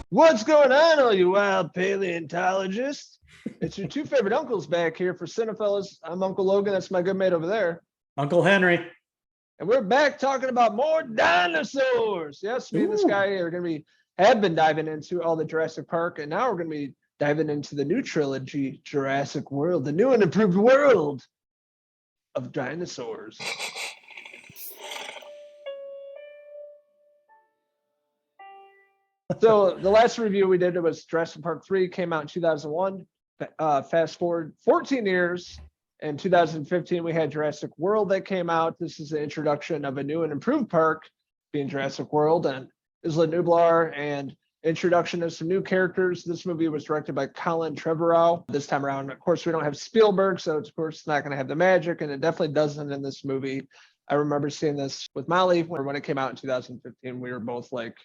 What's going on, all you wild paleontologists? It's your two favorite uncles back here for Cinephellas. I'm Uncle Logan. That's my good mate over there. Uncle Henry. And we're back talking about more dinosaurs. Yes, me and this guy are going to have been diving into all the Jurassic Park, and now we're going to be diving into the new trilogy, Jurassic World, the new and improved world of dinosaurs. So the last review we did was Jurassic Park 3, came out in 2001. Fast forward 14 years. In 2015, we had Jurassic World that came out. This is the introduction of a new and improved park, being Jurassic World, and Isla Nublar, and introduction of some new characters. This movie was directed by Colin Trevorrow. This time around, of course, we don't have Spielberg, so it's, of course, not going to have the magic, and it definitely doesn't in this movie. I remember seeing this with Molly when it came out in 2015. We were both like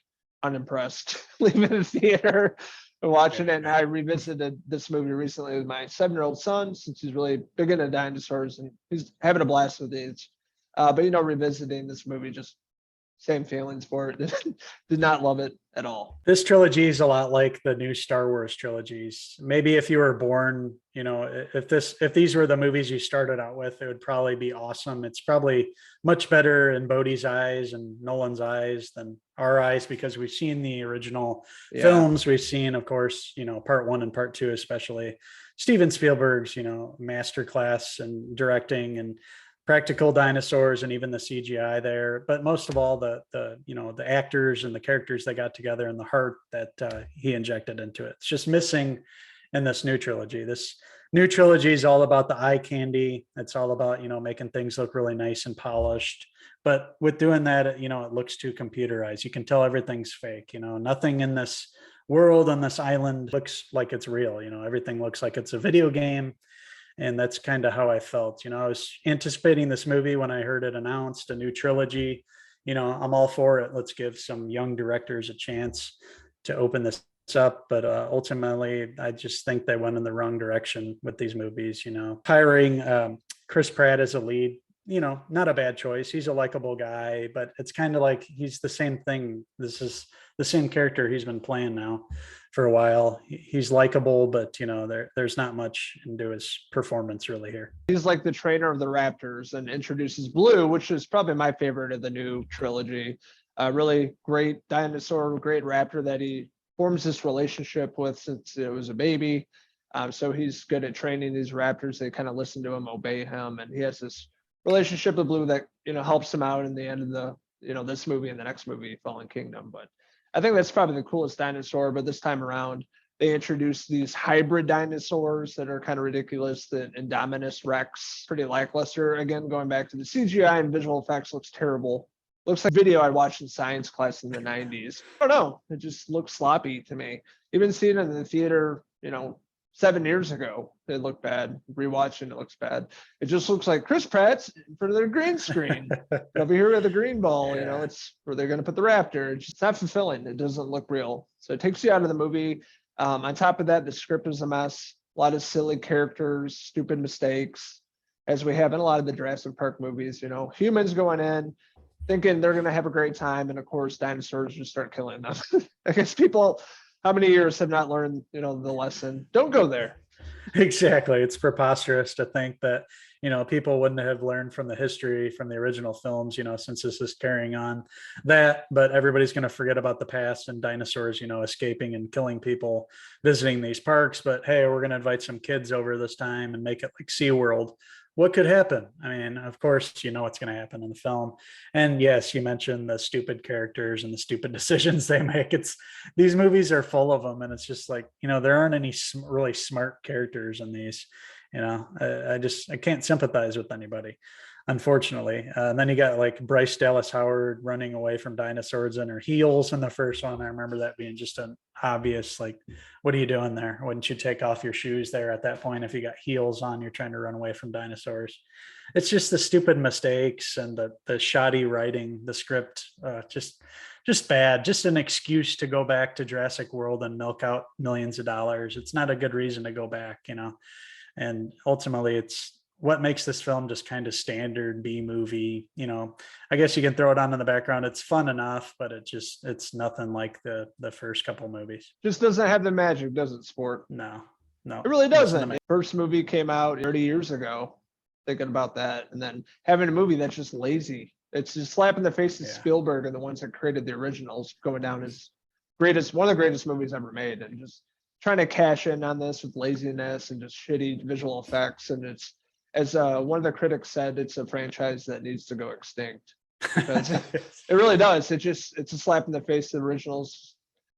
unimpressed leaving the theater and watching it. And I revisited this movie recently with my 7-year-old son, since he's really big into dinosaurs and he's having a blast with these. But revisiting this movie, just same feelings for it. Did not love it at all. This trilogy is a lot like the new Star Wars trilogies. Maybe if you were born, if these were the movies you started out with, it would probably be awesome. It's probably much better in Bodhi's eyes and Nolan's eyes than our eyes, because we've seen the original films. We've seen, of course, part 1 and part 2, especially Steven Spielberg's, masterclass in directing and practical dinosaurs and even the CGI there, but most of all the actors and the characters that got together and the heart that he injected into it. It's just missing in this new trilogy. This new trilogy is all about the eye candy. It's all about making things look really nice and polished, but with doing that, it looks too computerized. You can tell everything's fake. Nothing in this world on this island looks like it's real. Everything looks like it's a video game. And that's kind of how I felt. I was anticipating this movie when I heard it announced, a new trilogy. I'm all for it. Let's give some young directors a chance to open this up. But ultimately, I just think they went in the wrong direction with these movies. Hiring Chris Pratt as a lead, not a bad choice. He's a likable guy, but it's kind of like he's the same thing. This is the same character he's been playing now for a while. He's likable, but there's not much into his performance really here. He's like the trainer of the Raptors and introduces Blue, which is probably my favorite of the new trilogy. Really great dinosaur, great raptor that he forms this relationship with since it was a baby. So he's good at training these raptors. They kind of listen to him, obey him, and he has this relationship with Blue that helps him out in the end of the this movie and the next movie, Fallen Kingdom. But I think that's probably the coolest dinosaur. But this time around, they introduced these hybrid dinosaurs that are kind of ridiculous. The Indominus Rex, pretty lackluster. Again, going back to the CGI and visual effects, looks terrible. Looks like video I watched in science class in the 90s. I don't know. It just looks sloppy to me. Even seeing it in the theater, 7 years ago, it looked bad. Rewatching, it looks bad. It just looks like Chris Pratt's for their green screen. Over here with the green ball, it's where they're going to put the raptor. It's not fulfilling. It doesn't look real. So it takes you out of the movie. On top of that, the script is a mess. A lot of silly characters, stupid mistakes, as we have in a lot of the Jurassic Park movies. Humans going in, thinking they're going to have a great time. And of course, dinosaurs just start killing them. I guess people, how many years have not learned, the lesson? Don't go there. Exactly. It's preposterous to think that, people wouldn't have learned from the history from the original films, since this is carrying on that, but everybody's going to forget about the past and dinosaurs, escaping and killing people visiting these parks. But hey, we're going to invite some kids over this time and make it like SeaWorld. What could happen? I mean, of course, what's going to happen in the film. And yes, you mentioned the stupid characters and the stupid decisions they make. These movies are full of them. And it's just like, there aren't any really smart characters in these. I can't sympathize with anybody, unfortunately. And then you got like Bryce Dallas Howard running away from dinosaurs in her heels in the first one. I remember that being just an obvious, like, what are you doing there? Wouldn't you take off your shoes there at that point if you got heels on, you're trying to run away from dinosaurs? It's just the stupid mistakes and the shoddy writing, the script, just bad, just an excuse to go back to Jurassic World and milk out millions of dollars. It's not a good reason to go back, and ultimately it's what makes this film just kind of standard B movie. I guess you can throw it on in the background. It's fun enough, but it's nothing like the first couple movies. Just doesn't have the magic, does it, Sport? No, It really doesn't. The first movie came out 30 years ago. Thinking about that, and then having a movie that's just lazy. It's just slap in the face of Spielberg and the ones that created the originals, going down as one of the greatest movies ever made, and just trying to cash in on this with laziness and just shitty visual effects. And it's, as one of the critics said, it's a franchise that needs to go extinct. Because it really does. It's a slap in the face of the originals.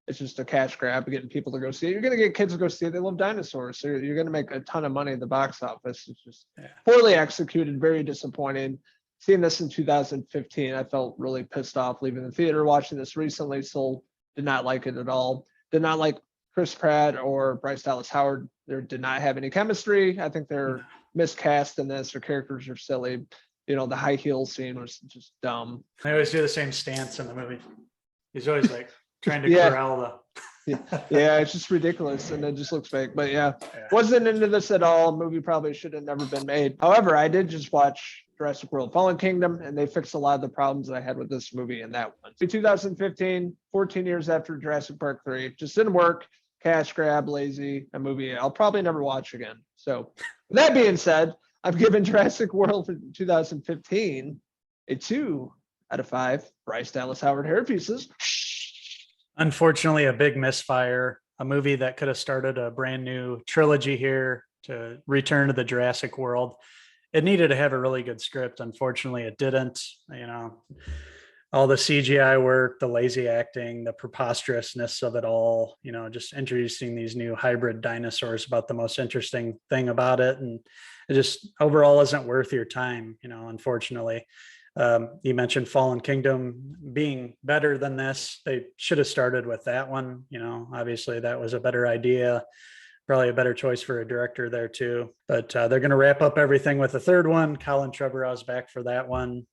It's just a cash grab, getting people to go see it. You're going to get kids to go see it. They love dinosaurs. So you're going to make a ton of money at the box office. It's just poorly executed, very disappointing. Seeing this in 2015, I felt really pissed off leaving the theater. Watching this recently, still did not like it at all. Did not like Chris Pratt or Bryce Dallas Howard. They did not have any chemistry. I think they're miscast in this. Their characters are silly. The high heel scene was just dumb. They always do the same stance in the movie. He's always like trying to corral the. Yeah, it's just ridiculous, and it just looks fake. But wasn't into this at all. Movie probably should have never been made. However, I did just watch Jurassic World Fallen Kingdom, and they fixed a lot of the problems that I had with this movie in that one. 2015, 14 years after Jurassic Park 3, just didn't work. Cash grab, lazy, a movie I'll probably never watch again. So with that being said, I've given Jurassic World for 2015 a 2 out of 5 Bryce Dallas Howard hair pieces. Unfortunately, a big misfire, a movie that could have started a brand new trilogy here to return to the Jurassic World. It needed to have a really good script. Unfortunately, it didn't. All the CGI work, the lazy acting, the preposterousness of it all, just introducing these new hybrid dinosaurs, about the most interesting thing about it. And it just overall isn't worth your time, unfortunately. You mentioned Fallen Kingdom being better than this. They should have started with that one. Obviously that was a better idea, probably a better choice for a director there too. But they're going to wrap up everything with the third one. Colin Trevorrow's back for that one.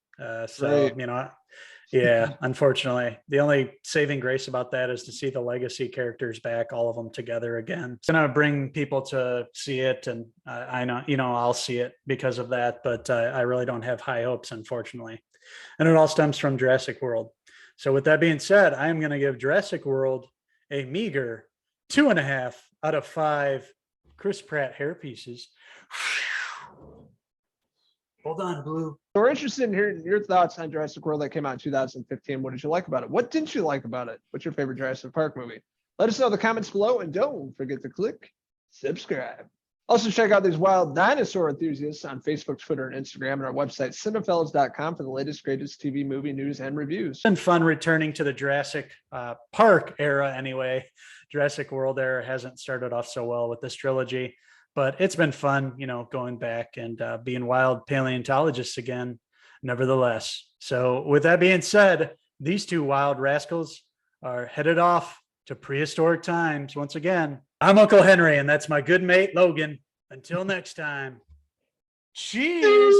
Unfortunately, the only saving grace about that is to see the legacy characters back, all of them together again. It's going to bring people to see it, and I know, I'll see it because of that, but I really don't have high hopes, unfortunately. And it all stems from Jurassic World. So with that being said, I'm going to give Jurassic World a meager 2.5 out of 5 Chris Pratt hair pieces. Hold on, Blue. We're interested in hearing your thoughts on Jurassic World that came out in 2015. What did you like about it? What didn't you like about it? What's your favorite Jurassic Park movie? Let us know in the comments below, and don't forget to click subscribe. Also, check out these wild dinosaur enthusiasts on Facebook, Twitter, and Instagram, and our website, Cinephellas.com, for the latest, greatest TV movie news and reviews. It's been fun returning to the Jurassic Park era anyway. Jurassic World era hasn't started off so well with this trilogy. But it's been fun, going back and being wild paleontologists again, nevertheless. So with that being said, these two wild rascals are headed off to prehistoric times once again. I'm Uncle Henry, and that's my good mate, Logan. Until next time, cheers.